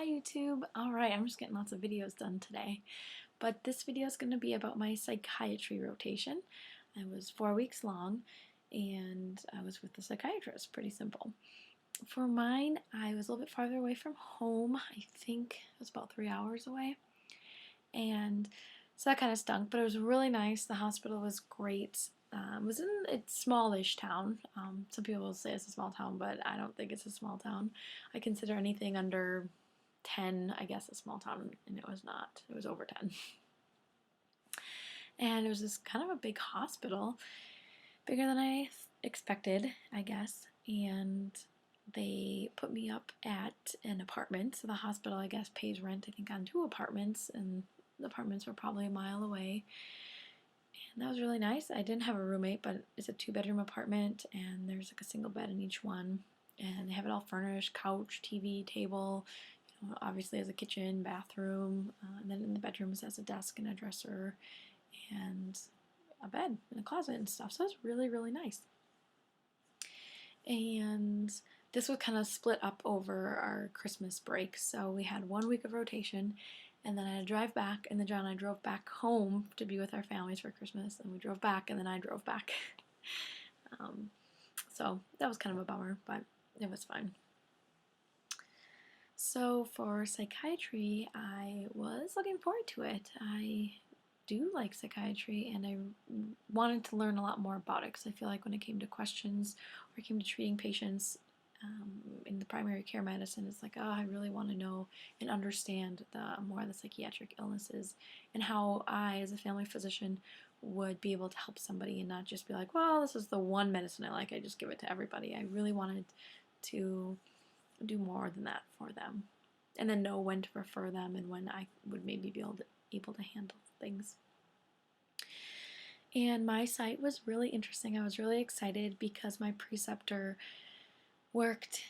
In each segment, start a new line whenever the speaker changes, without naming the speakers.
Hi YouTube! Alright, I'm just getting lots of videos done today. But this video is going to be about my psychiatry rotation. It was 4 weeks long and I was with the psychiatrist. Pretty simple. For mine, I was a little bit farther away from home. I think it was about 3 hours away. And so that kind of stunk, but it was really nice. The hospital was great. It was in a smallish town. Some people will say it's a small town, but I don't think it's a small town. I consider anything under 10, I guess, a small town, and it was not. It was over 10. And it was this kind of a big hospital, bigger than I expected, I guess. And they put me up at an apartment. So the hospital, I guess, pays rent, I think, on 2 apartments, and the apartments were probably a mile away. And that was really nice. I didn't have a roommate, but it's a 2-bedroom apartment, and there's like a single bed in each one. And they have it all furnished, couch, TV, table, obviously has a kitchen, bathroom, and then in the bedrooms has a desk and a dresser and a bed and a closet and stuff. So it's really, really nice. And this was kind of split up over our Christmas break. So we had 1 week of rotation, and then I had to drive back, and then John and I drove back home to be with our families for Christmas, and we drove back, and then I drove back. So that was kind of a bummer, but it was fine. So for psychiatry, I was looking forward to it. I do like psychiatry, and I wanted to learn a lot more about it because I feel like when it came to questions or it came to treating patients in the primary care medicine, it's like, oh, I really want to know and understand more of the psychiatric illnesses and how I, as a family physician, would be able to help somebody and not just be like, well, this is the one medicine I like, I just give it to everybody. I really wanted to do more than that for them, and then know when to refer them and when I would maybe be able to handle things. And my site was really interesting. I was really excited because my preceptor worked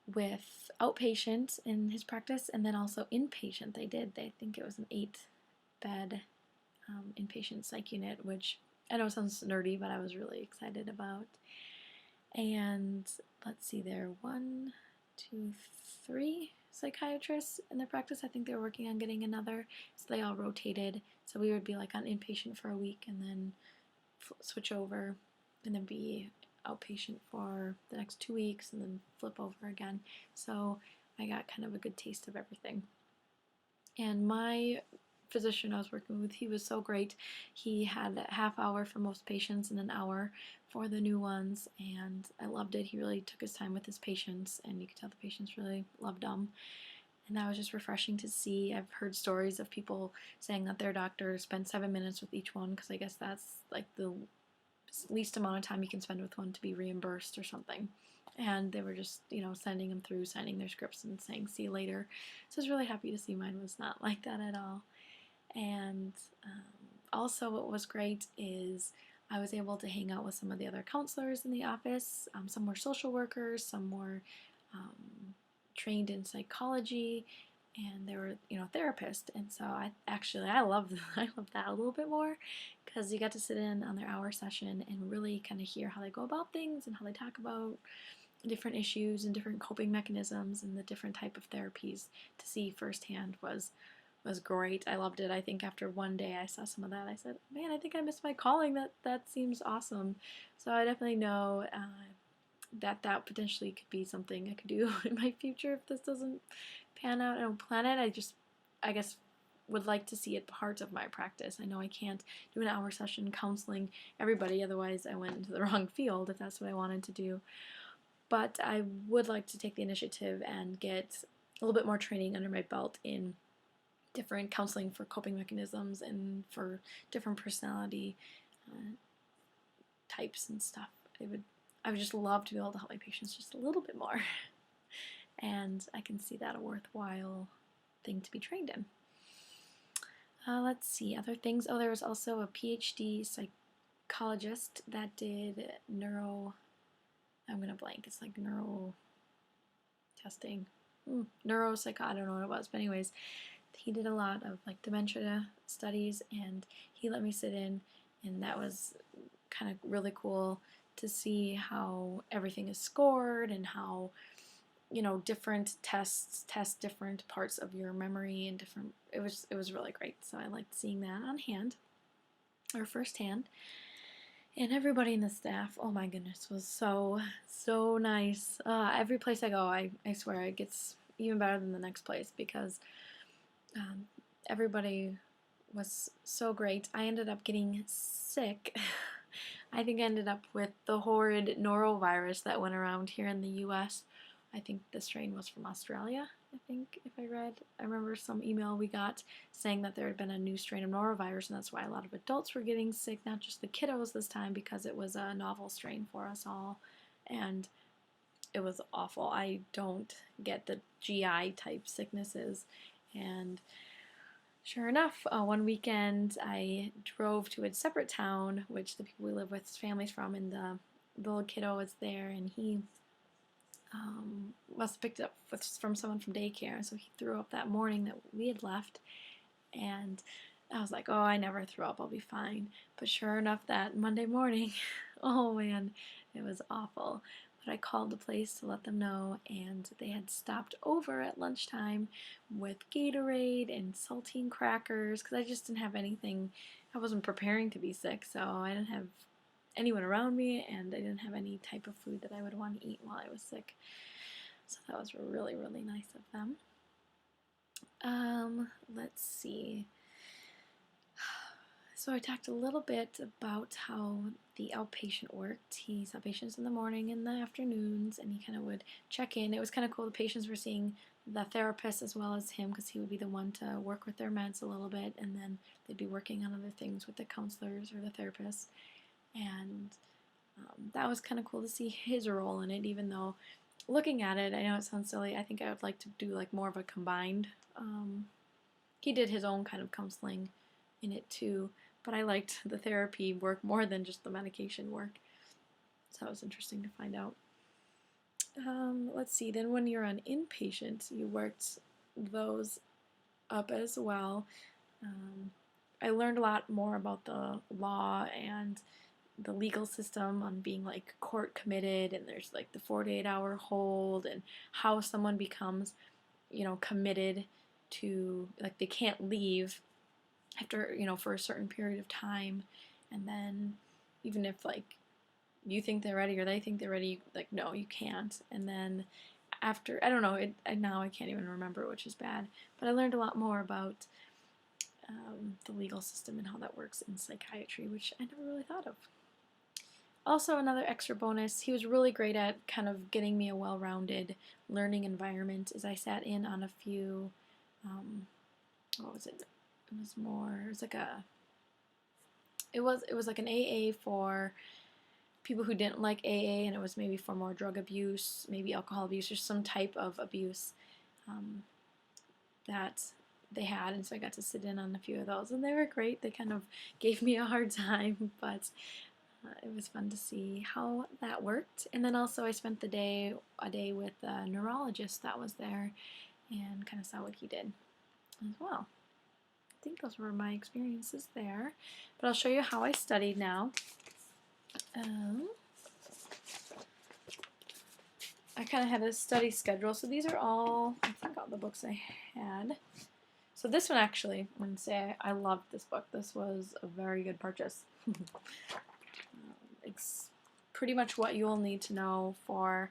with outpatient in his practice, and then also inpatient. They think it was an 8-bed inpatient psych unit, which I know sounds nerdy, but I was really excited about. And let's see, there are 1, 2, 3 psychiatrists in their practice. I think they were working on getting another, so they all rotated. So we would be like on inpatient for a week and then switch over and then be outpatient for the next 2 weeks and then flip over again. So I got kind of a good taste of everything. And my physician I was working with, he was so great. He had a half hour for most patients and an hour for the new ones, and I loved it. He really took his time with his patients, and you could tell the patients really loved him. And that was just refreshing to see. I've heard stories of people saying that their doctor spent 7 minutes with each one, because I guess that's like the least amount of time you can spend with one to be reimbursed or something. And they were just, sending them through, signing their scripts and saying, see you later. So I was really happy to see mine was not like that at all. And also what was great is I was able to hang out with some of the other counselors in the office. Some were social workers, some were trained in psychology, and they were, therapists. And so I loved that a little bit more, because you got to sit in on their hour session and really kind of hear how they go about things and how they talk about different issues and different coping mechanisms and the different type of therapies to see firsthand was great. I loved it. I think after one day I saw some of that, I said, man, I think I missed my calling. That seems awesome. So I definitely know that potentially could be something I could do in my future if this doesn't pan out. I don't plan it. I guess would like to see it part of my practice. I know I can't do an hour session counseling everybody, otherwise I went into the wrong field if that's what I wanted to do. But I would like to take the initiative and get a little bit more training under my belt in different counseling for coping mechanisms and for different personality types and stuff. I would just love to be able to help my patients just a little bit more. And I can see that a worthwhile thing to be trained in. Let's see, other things. Oh, there was also a PhD psychologist that did I'm going to blank. It's like neuro testing. Neuropsych, I don't know what it was. But anyways, he did a lot of like dementia studies, and he let me sit in, and that was kind of really cool to see how everything is scored and how different tests test different parts of your memory and different. It was really great. So I liked seeing that on hand or firsthand. And everybody in the staff, oh my goodness, was so nice. Every place I go, I swear it gets even better than the next place because um, everybody was so great. I ended up getting sick. I think I ended up with the horrid norovirus that went around here in the US. I think the strain was from Australia, I think, if I remember some email we got saying that there had been a new strain of norovirus, and that's why a lot of adults were getting sick, not just the kiddos this time, because it was a novel strain for us all, and it was awful. I don't get the GI type sicknesses, and sure enough, one weekend I drove to a separate town, which the people we live with, families from, and the little kiddo was there, and he must have picked it up from someone from daycare, so he threw up that morning that we had left, and I was like, oh, I never throw up, I'll be fine. But sure enough, that Monday morning, oh man, it was awful. But I called the place to let them know, and they had stopped over at lunchtime with Gatorade and saltine crackers, because I just didn't have anything. I wasn't preparing to be sick, so I didn't have anyone around me, and I didn't have any type of food that I would want to eat while I was sick. So that was really, really nice of them. Let's see. So I talked a little bit about how the outpatient worked. He saw patients in the morning and the afternoons, and he kind of would check in. It was kind of cool. The patients were seeing the therapist as well as him, because he would be the one to work with their meds a little bit, and then they'd be working on other things with the counselors or the therapists. And that was kind of cool to see his role in it, even though looking at it, I know it sounds silly, I think I would like to do like more of a combined. He did his own kind of counseling in it too, but I liked the therapy work more than just the medication work. So that was interesting to find out. Let's see, then when you're on inpatient, you worked those up as well. I learned a lot more about the law and the legal system on being like court committed, and there's like the 48-hour hold, and how someone becomes, committed to, like, they can't leave after, for a certain period of time, and then even if like you think they're ready or they think they're ready, like, no, you can't. And then after, I don't know, now I can't even remember, which is bad, but I learned a lot more about the legal system and how that works in psychiatry, which I never really thought of. Also, another extra bonus, he was really great at kind of getting me a well-rounded learning environment, as I sat in on a few, what was it? It was like an AA for people who didn't like AA, and it was maybe for more drug abuse, maybe alcohol abuse, or some type of abuse that they had, and so I got to sit in on a few of those, and they were great. They kind of gave me a hard time, but it was fun to see how that worked. And then also I spent a day with a neurologist that was there, and kind of saw what he did as well. I think those were my experiences there, but I'll show you how I studied now. I kind of had a study schedule, so these are all, I think, all the books I had. So this one, actually, I'm going to say I loved this book. This was a very good purchase. It's pretty much what you'll need to know for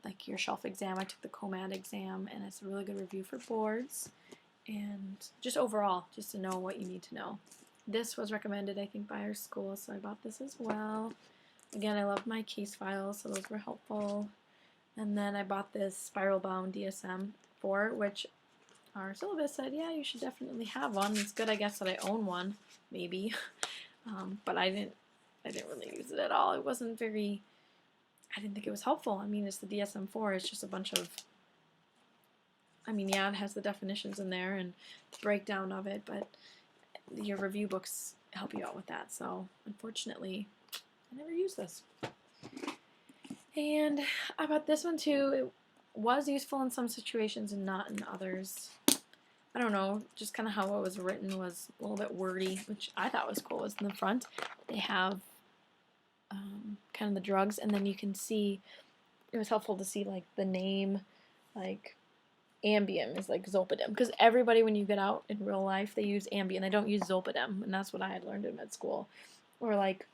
like your shelf exam. I took the COMAD exam, and it's a really good review for boards, and just overall, just to know what you need to know. This was recommended, I think, by our school, so I bought this as well. Again, I love my case files, so those were helpful. And then I bought this spiral bound DSM-4, which our syllabus said, yeah, you should definitely have one. It's good, I guess, that I own one, maybe. But I didn't really use it at all. It wasn't very, I didn't think it was helpful. I mean, it's the DSM-4. It's just a bunch of, I mean, yeah, it has the definitions in there and the breakdown of it, but your review books help you out with that. So, unfortunately, I never used this. And I bought this one too. It was useful in some situations and not in others. I don't know, just kind of how it was written was a little bit wordy, which I thought was cool. It's in the front. They have kind of the drugs, and then you can see it was helpful to see like the name, like Ambien is like Zolpidem, because everybody when you get out in real life they use Ambien, they don't use Zolpidem, and that's what I had learned in med school. Or like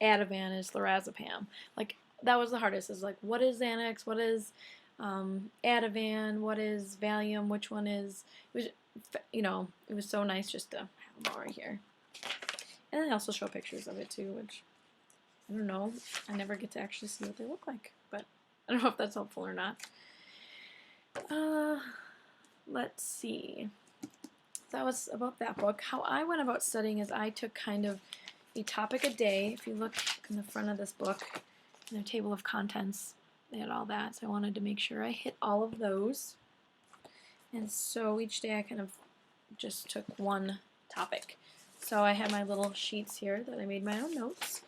Ativan is lorazepam. Like that was the hardest. Is like what is Xanax? What is Ativan? What is Valium? Which one is? It was, you know, it was so nice just to have them all right here. And then I also show pictures of it too, which I don't know. I never get to actually see what they look like, but I don't know if that's helpful or not. Let's see. That was about that book. How I went about studying is I took kind of a topic a day. If you look in the front of this book, in their table of contents, they had all that. So I wanted to make sure I hit all of those. And so each day I kind of just took one topic. So I had my little sheets here that I made my own notes.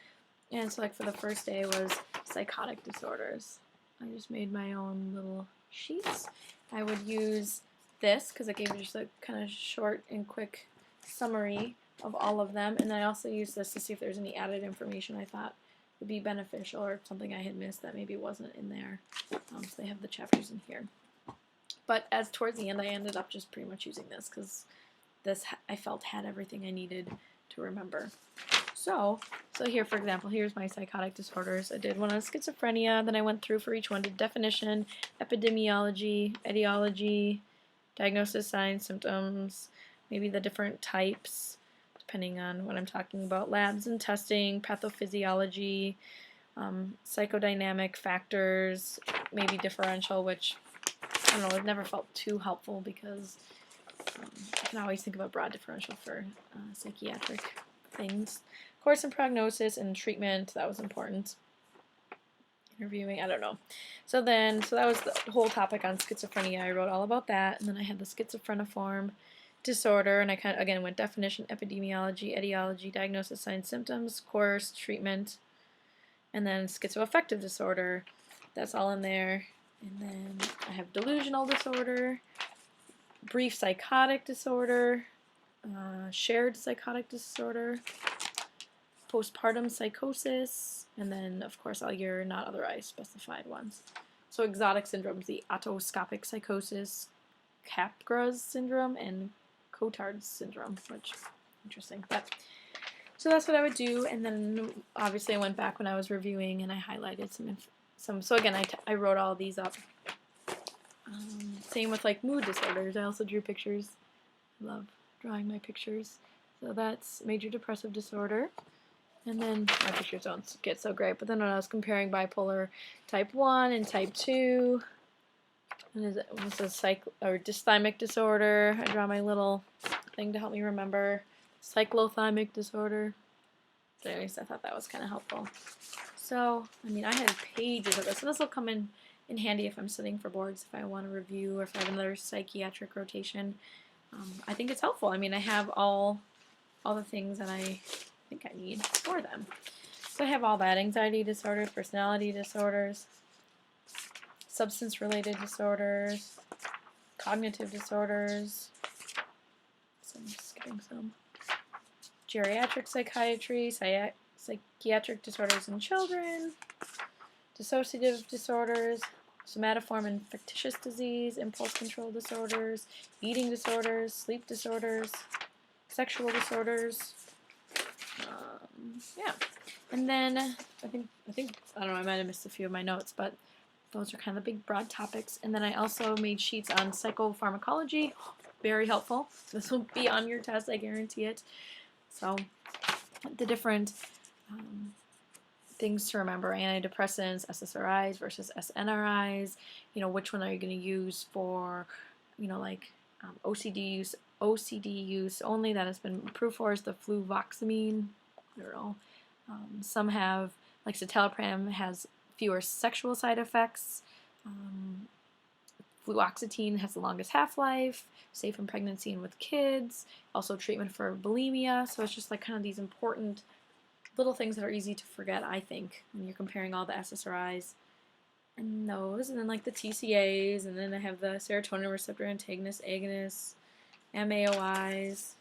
And so like for the first day was psychotic disorders. I just made my own little sheets. I would use this because it gave you just a kind of short and quick summary of all of them. And then I also used this to see if there's any added information I thought would be beneficial or something I had missed that maybe wasn't in there. So they have the chapters in here. But as towards the end, I ended up just pretty much using this because this I felt had everything I needed to remember. So here, for example, here's my psychotic disorders. I did one on schizophrenia, then I went through for each one, did definition, epidemiology, etiology, diagnosis, signs, symptoms, maybe the different types, depending on what I'm talking about, labs and testing, pathophysiology, psychodynamic factors, maybe differential, which, I don't know, it never felt too helpful because I can always think of a broad differential for psychiatric things. Course and prognosis and treatment, that was important. Interviewing, I don't know. So that was the whole topic on schizophrenia. I wrote all about that, and then I had the schizophreniform disorder, and I kind of, again, went definition, epidemiology, etiology, diagnosis, signs, symptoms, course, treatment, and then schizoaffective disorder. That's all in there. And then I have delusional disorder, brief psychotic disorder, shared psychotic disorder, postpartum psychosis, and then, of course, all your not otherwise specified ones. So exotic syndromes, the autoscopic psychosis, Capgras syndrome, and Cotard's syndrome, which, interesting. But so that's what I would do, and then obviously I went back when I was reviewing and I highlighted some. So again, I wrote all these up. Same with like mood disorders. I also drew pictures. I love drawing my pictures. So that's major depressive disorder. And then my pictures don't get so great. But then when I was comparing bipolar type 1 and type 2, and it was a dysthymic disorder. I draw my little thing to help me remember. Cyclothymic disorder. But anyways, I thought that was kind of helpful. So, I mean, I had pages of this. So this will come in handy if I'm studying for boards, if I want to review, or if I have another psychiatric rotation. I think it's helpful. I mean, I have all the things that I think I need for them. So I have all that: anxiety disorders, personality disorders, substance-related disorders, cognitive disorders. So I'm skipping some. Geriatric psychiatry, psychiatric disorders in children, dissociative disorders, somatoform infectious disease, impulse control disorders, eating disorders, sleep disorders, sexual disorders. Yeah, and then I think I don't know, I might have missed a few of my notes, but those are kind of the big broad topics. And then I also made sheets on psychopharmacology. Very helpful. This will be on your test, I guarantee it. So the different things to remember: antidepressants, SSRIs versus SNRIs. You know, which one are you going to use for, you know, like OCD use? OCD use only that has been approved for is the fluvoxamine. I don't know. Some have, like citalopram has fewer sexual side effects. Fluoxetine has the longest half-life, safe in pregnancy and with kids. Also treatment for bulimia. So it's just like kind of these important little things that are easy to forget, I think, when you're comparing all the SSRIs and those. And then like the TCAs, and then I have the serotonin receptor antagonists, agonists, MAOIs.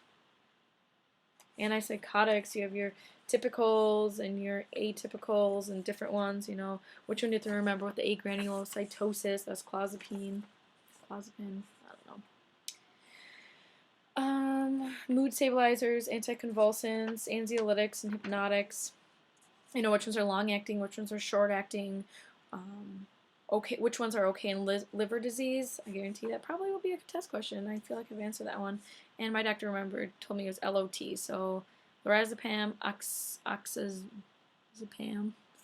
Antipsychotics, you have your typicals and your atypicals and different ones, you know, which one you have to remember with the agranulocytosis, that's clozapine, I don't know. Mood stabilizers, anticonvulsants, anxiolytics, and hypnotics. You know which ones are long acting, which ones are short acting. Okay, which ones are okay in liver disease? I guarantee that probably will be a test question. I feel like I've answered that one. And my doctor told me it was LOT. So lorazepam, oxazepam,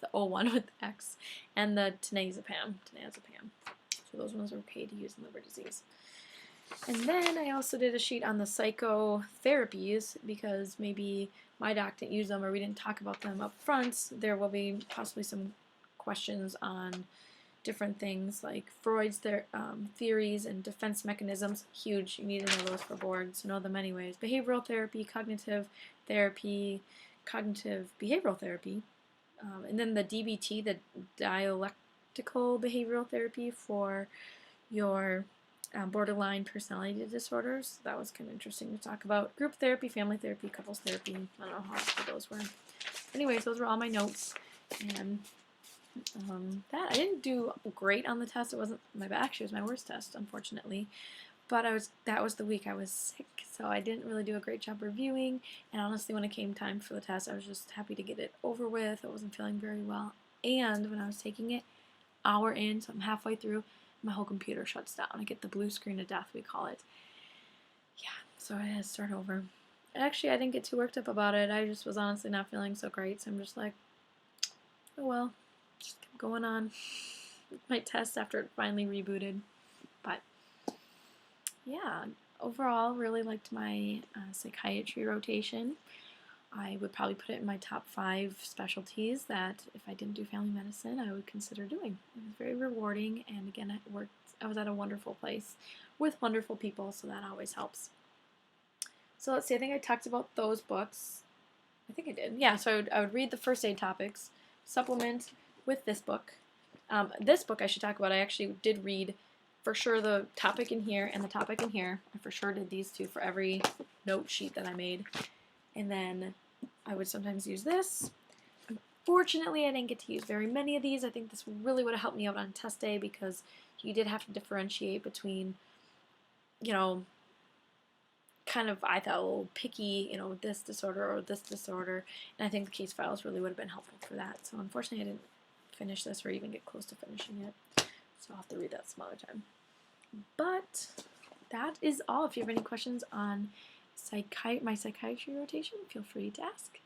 the O one with X, and the tenazepam. So those ones are okay to use in liver disease. And then I also did a sheet on the psychotherapies because maybe my doc didn't use them or we didn't talk about them up front. There will be possibly some questions on different things like Freud's theories and defense mechanisms. Huge. You need to know those for boards. Know them anyways. Behavioral therapy, cognitive therapy, cognitive behavioral therapy. And then the DBT, the dialectical behavioral therapy for your borderline personality disorders. That was kind of interesting to talk about. Group therapy, family therapy, couples therapy. I don't know how else those were. Anyways, those were all my notes. And that I didn't do great on the test. It wasn't actually it was my worst test, unfortunately. But that was the week I was sick, so I didn't really do a great job reviewing. And honestly, when it came time for the test, I was just happy to get it over with. I wasn't feeling very well. And when I was taking it, hour in, so I'm halfway through, my whole computer shuts down. I get the blue screen of death, we call it. Yeah, so I had to start over. Actually, I didn't get too worked up about it. I just was honestly not feeling so great, so I'm just like, oh well, just kept going on with my test after it finally rebooted. But yeah, overall, really liked my psychiatry rotation. I would probably put it in my top 5 specialties that if I didn't do family medicine, I would consider doing. It was very rewarding, and again, I was at a wonderful place with wonderful people, so that always helps. So let's see, I think I talked about those books. I think I did. Yeah, so I would read the first aid topics, supplement with this book. This book I should talk about, I actually did read for sure the topic in here and the topic in here. I for sure did these two for every note sheet that I made. And then I would sometimes use this. Unfortunately, I didn't get to use very many of these. I think this really would have helped me out on test day because you did have to differentiate between, you know, kind of, I thought, a little picky, you know, this disorder or this disorder. And I think the case files really would have been helpful for that. So unfortunately, I didn't finish this or even get close to finishing it. So I'll have to read that some other time. But that is all. If you have any questions on my psychiatry rotation, feel free to ask.